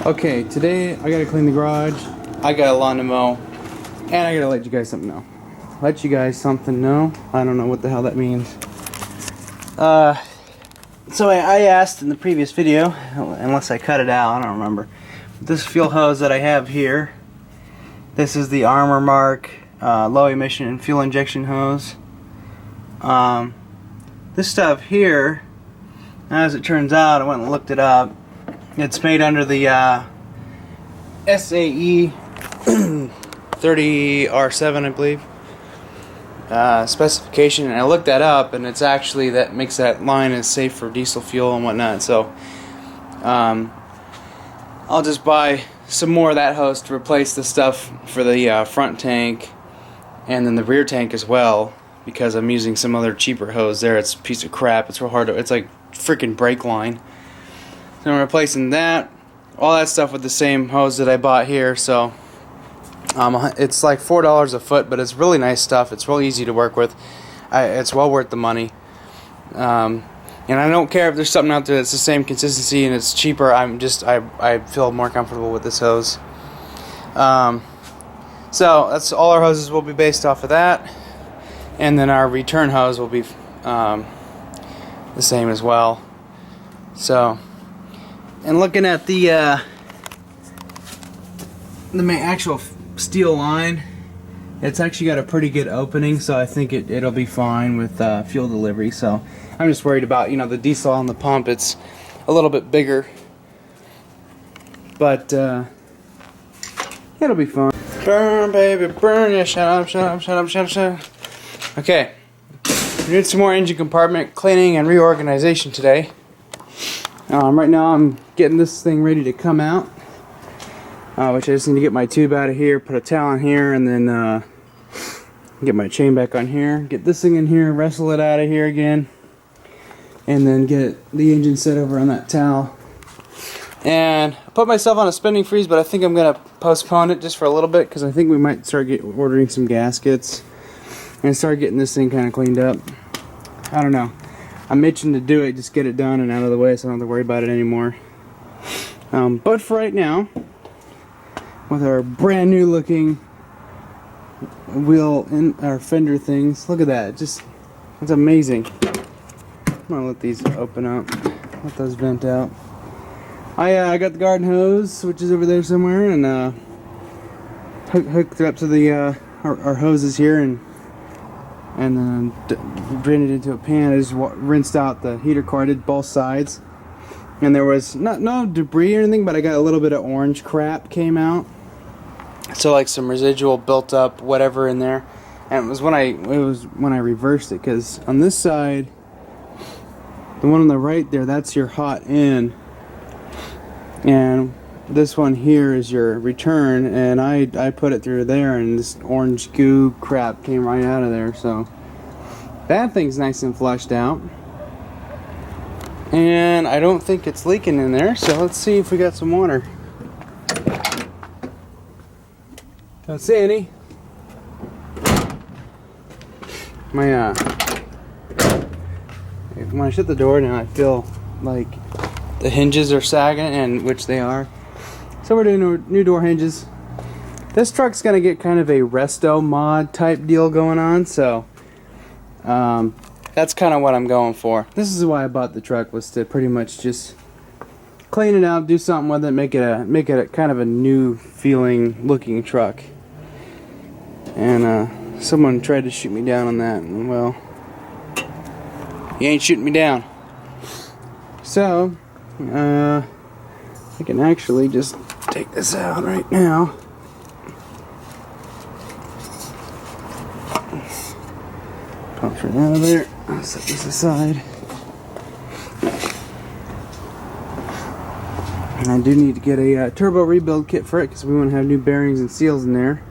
Okay, today I gotta clean the garage, I got a lawn to mow, and I gotta let you guys something know. Let you guys something know? I don't know what the hell that means. So I asked in the previous video, unless I cut it out, I don't remember. This fuel hose that I have here, this is the Armor Mark low emission fuel injection hose. This stuff here, as it turns out, I went and looked it up. It's made under the SAE 30R7, I believe, specification, and I looked that up, and it's actually that makes that line is safe for diesel fuel and whatnot. So I'll just buy some more of that hose to replace the stuff for the front tank and then the rear tank as well, because I'm using some other cheaper hose there. It's a piece of crap. It's real hard to, it's like freaking brake line. So I'm replacing that, all that stuff with the same hose that I bought here. So it's like $4 a foot, but it's really nice stuff. It's real easy to work with. It's well worth the money. And I don't care if there's something out there that's the same consistency and it's cheaper. I feel more comfortable with this hose. So that's all our hoses will be based off of that, and then our return hose will be the same as well. So, and looking at the actual steel line, it's actually got a pretty good opening, so I think it'll be fine with fuel delivery. So I'm just worried about, the diesel on the pump. It's a little bit bigger, but it'll be fine. Burn, baby, burn. Yeah, shut up, shut up, shut up, shut up, shut up. Okay, we're doing some more engine compartment cleaning and reorganization today. Right now I'm getting this thing ready to come out, which I just need to get my tube out of here, put a towel in here, and then get my chain back on here, get this thing in here, wrestle it out of here again, and then get the engine set over on that towel. And I put myself on a spending freeze, but I think I'm going to postpone it just for a little bit, because I think we might start ordering some gaskets and start getting this thing kind of cleaned up. I don't know. I'm itching to do it, just get it done and out of the way so I don't have to worry about it anymore. But for right now, with our brand new looking wheel and our fender things, look at that, it's amazing. I'm gonna let these open up, let those vent out. I got the garden hose, which is over there somewhere, and hooked it up to the our hoses here, and then drained it into a pan. I just rinsed out the heater core. I did both sides, and there was no debris or anything, but I got a little bit of orange crap came out, so like some residual built up whatever in there. And it was when I reversed it, because on this side, the one on the right there, that's your hot end, and this one here is your return, and I put it through there, and this orange goo crap came right out of there. So that thing's nice and flushed out, and I don't think it's leaking in there. So let's see if we got some water. Don't see any. When I shut the door now, I feel like the hinges are sagging, and which they are. So we're doing new door hinges. This truck's gonna get kind of a resto mod type deal going on, so that's kind of what I'm going for. This is why I bought the truck, was to pretty much just clean it out, do something with it, make it a kind of a new feeling looking truck. And someone tried to shoot me down on that, and well, you ain't shooting me down. So I can actually just take this out right now. Pump right out of there. I'll set this aside. And I do need to get a turbo rebuild kit for it, because we want to have new bearings and seals in there.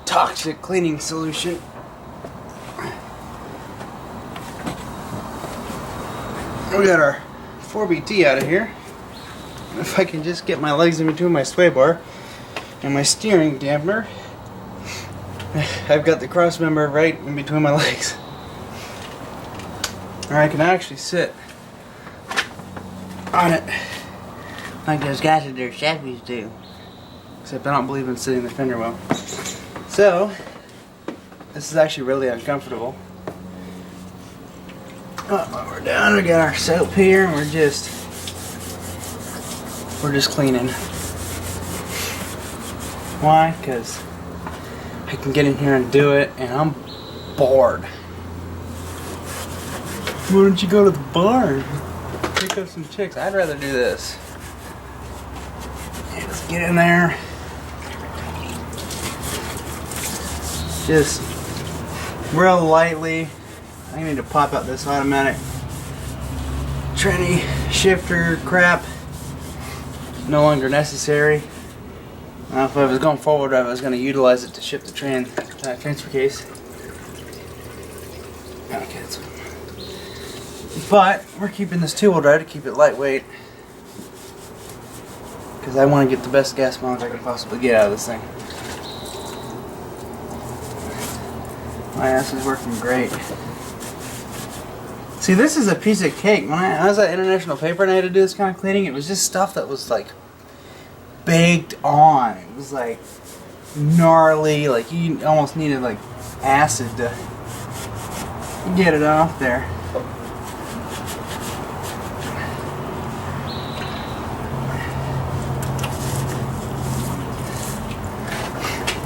Toxic cleaning solution. We got our 4BT out of here. If I can just get my legs in between my sway bar and my steering dampener. I've got the cross member right in between my legs. Or I can actually sit on it like those guys at their Chevys do. Except I don't believe in sitting in the fender well. So, this is actually really uncomfortable. Oh, we're down, we got our soap here, and we're just cleaning. Why? Because I can get in here and do it, and I'm bored. Why don't you go to the bar? Pick up some chicks. I'd rather do this. Yeah, let's get in there. Just real lightly. I need to pop out this automatic tranny shifter crap. No longer necessary. If I was going forward drive, I was going to utilize it to shift the transfer case. Okay, but we're keeping this two-wheel drive to keep it lightweight, because I want to get the best gas mileage I can possibly get out of this thing. My ass is working great. See, this is a piece of cake. When I was at International Paper and I had to do this kind of cleaning, it was just stuff that was like baked on. It was like gnarly, like you almost needed like acid to get it off there.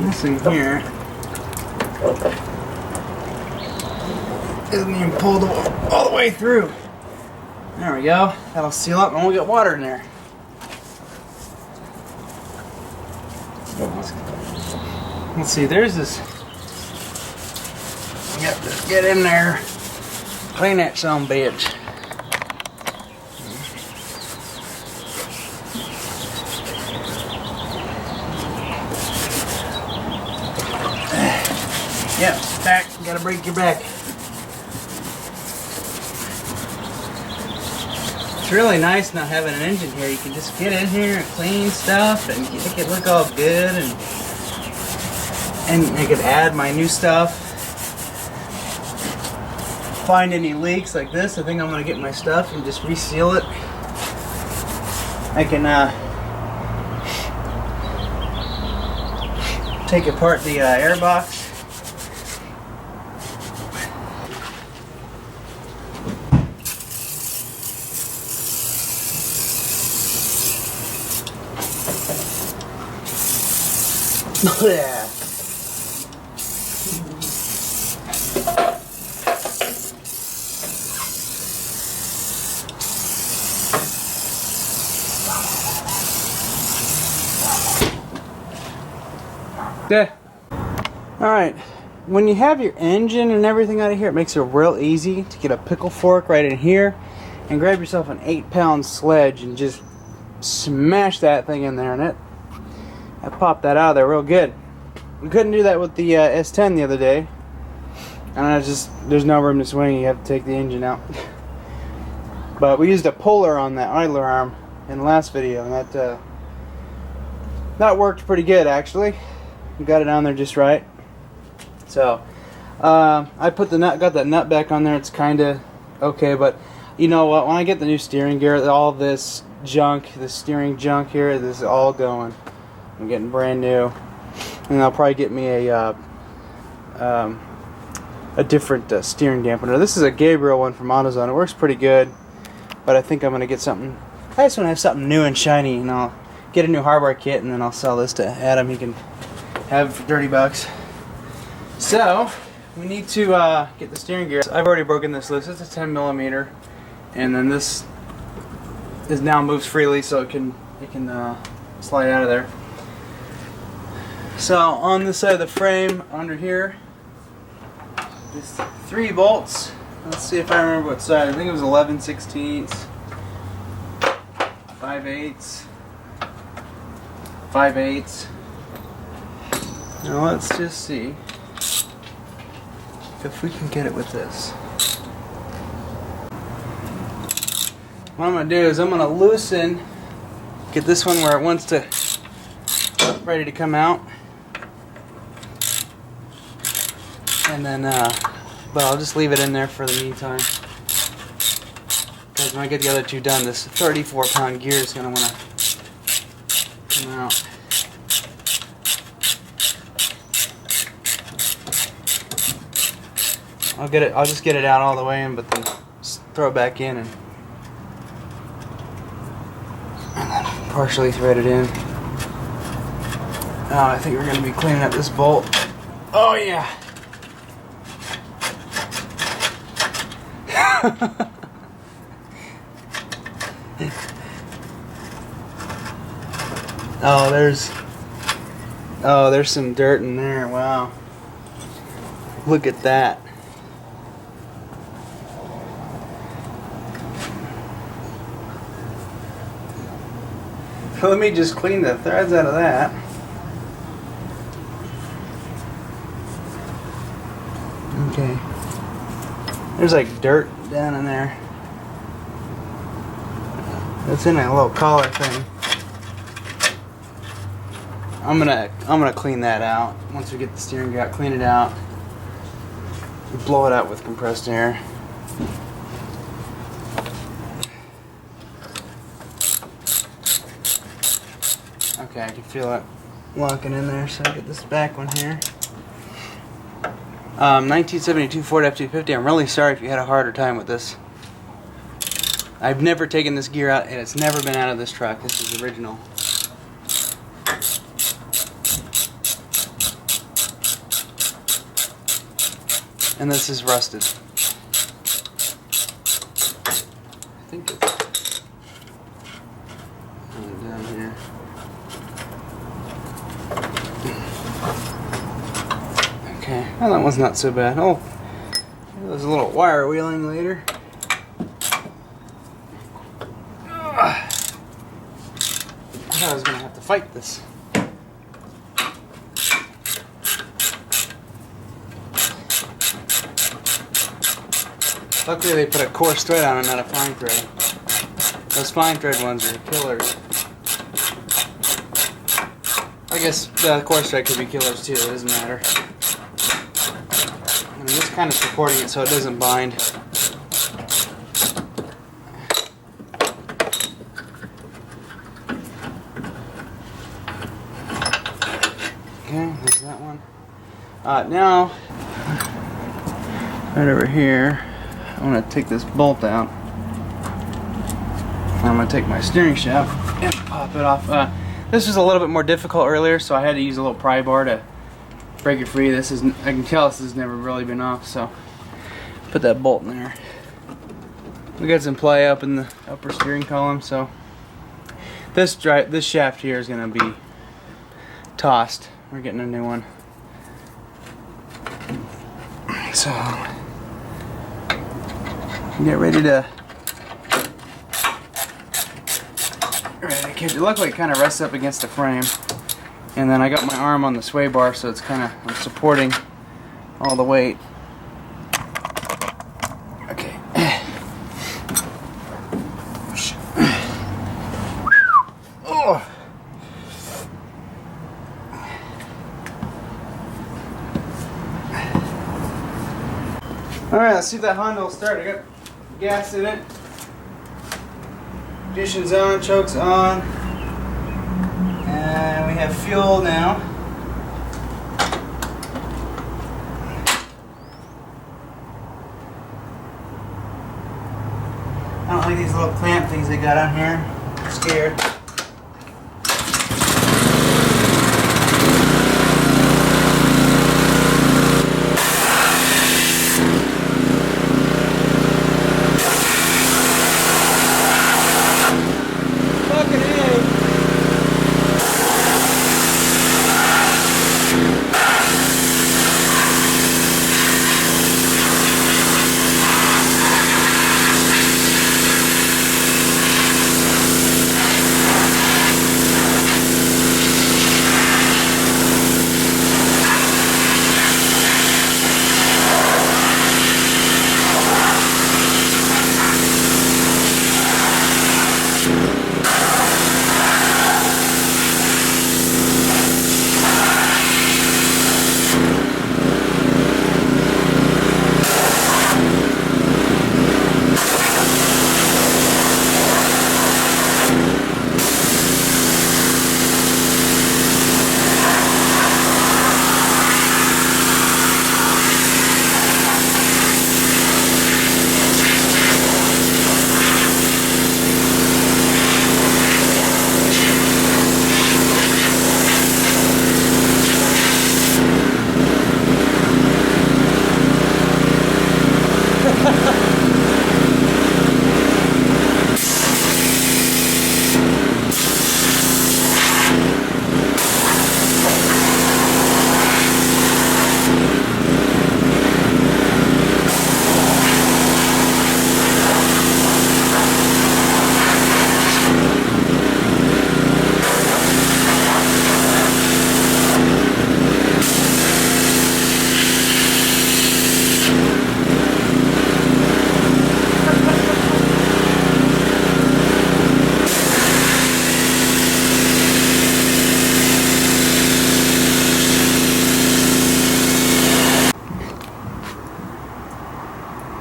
This thing here isn't even pulled all the way through. There we go. That'll seal up and we'll get water in there. Let's see, there's this. You got to get in there, clean that son bitch. Yep, back. You gotta break your back. It's really nice not having an engine here. You can just get in here and clean stuff and make it look all good, and I could add my new stuff. Find any leaks like this, I think I'm gonna get my stuff and just reseal it. I can take apart the air box. Yeah. Yeah. Alright, when you have your engine and everything out of here, it makes it real easy to get a pickle fork right in here and grab yourself an 8-pound sledge and just smash that thing in there, and I popped that out of there real good. We couldn't do that with the S10 the other day, and there's no room to swing. You have to take the engine out. But we used a puller on that idler arm in the last video, and that worked pretty good actually. We got it on there just right. So I got that nut back on there. It's kind of okay, but you know what? When I get the new steering gear, all this junk, the steering junk here, this is all going. I'm getting brand new, and I'll probably get me a different steering dampener. This is a Gabriel one from AutoZone. It works pretty good, but I think I'm gonna get something. I just want to have something new and shiny, and I'll get a new hardware kit, and then I'll sell this to Adam. He can have it for $30. So we need to get the steering gear. I've already broken this loose. It's a 10mm, and then this now moves freely, so it can slide out of there. So on this side of the frame, under here, there's 3 bolts. Let's see if I remember what side. I think it was 11/16, 5/8, 5/8. Now let's just see if we can get it with this. What I'm going to do is I'm going to loosen, get this one where it wants to, ready to come out. And then, but I'll just leave it in there for the meantime. Because when I get the other two done, this 34-pound gear is going to want to come out. I'll just get it out all the way in, but then just throw it back in and then partially thread it in. I think we're going to be cleaning up this bolt. Oh yeah. there's some dirt in there. Wow. Look at that. So let me just clean the threads out of that. Okay. There's like dirt down in there. It's in a little collar thing. I'm gonna clean that out. Once we get the steering gear out, clean it out. Blow it out with compressed air. Okay, I can feel it locking in there, so I get this back one here. 1972 Ford F-250. I'm really sorry if you had a harder time with this. I've never taken this gear out, and it's never been out of this truck. This is original. And this is rusted. I think it's down here. Okay, well, that one's not so bad. Oh, there's a little wire wheeling later. I thought I was going to have to fight this. Luckily they put a coarse thread on it, not a fine thread. Those fine thread ones are killers. I guess the coarse thread could be killers too, it doesn't matter. I'm just kind of supporting it so it doesn't bind. Okay, there's that one. Now, right over here, I'm going to take this bolt out. I'm going to take my steering shaft and pop it off. This was a little bit more difficult earlier, so I had to use a little pry bar to break it free. I can tell this has never really been off, so put that bolt in there. We got some play up in the upper steering column, so this shaft here is going to be tossed. We're getting a new one. So get ready to luckily it kind of rests up against the frame, and then I got my arm on the sway bar, so it's kind of, I'm supporting all the weight. Okay. Oh. Alright, let's see if that Honda will start. I got gas in it. Ignition's on, choke's on. And we have fuel now. I don't like these little clamp things they got on here. I'm scared.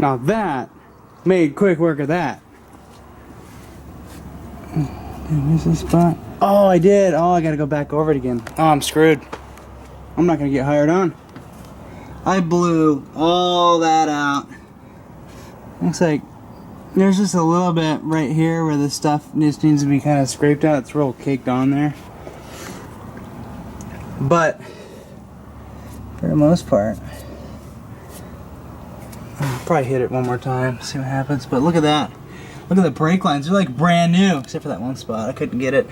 Now that made quick work of that. Did I miss a spot? Oh, I did. Oh, I gotta go back over it again. Oh, I'm screwed. I'm not gonna get hired on. I blew all that out. Looks like there's just a little bit right here where the stuff just needs to be kind of scraped out. It's real caked on there. But for the most part, I'll probably hit it one more time, see what happens. But look at that. Look at the brake lines. They're like brand new, except for that one spot. I couldn't get it.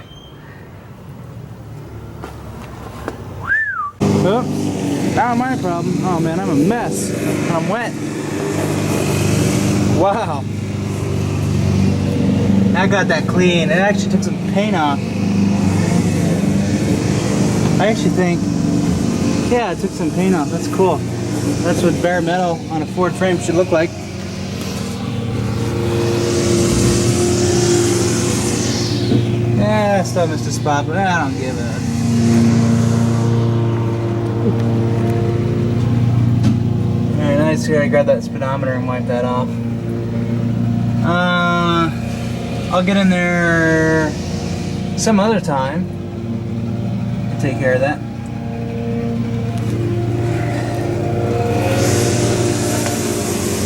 Oops. Not my problem. Oh man, I'm a mess. I'm wet. Wow. I got that clean. It actually took some paint off. I actually think, yeah, it took some paint off. That's cool. That's what bare metal on a Ford frame should look like. Yeah, I still missed a spot, but I don't give a... Alright, nice. I grab that speedometer and wipe that off. I'll get in there some other time and take care of that.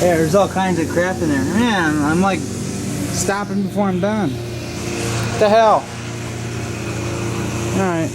Yeah, there's all kinds of crap in there. Man, I'm like stopping before I'm done. What the hell? Alright.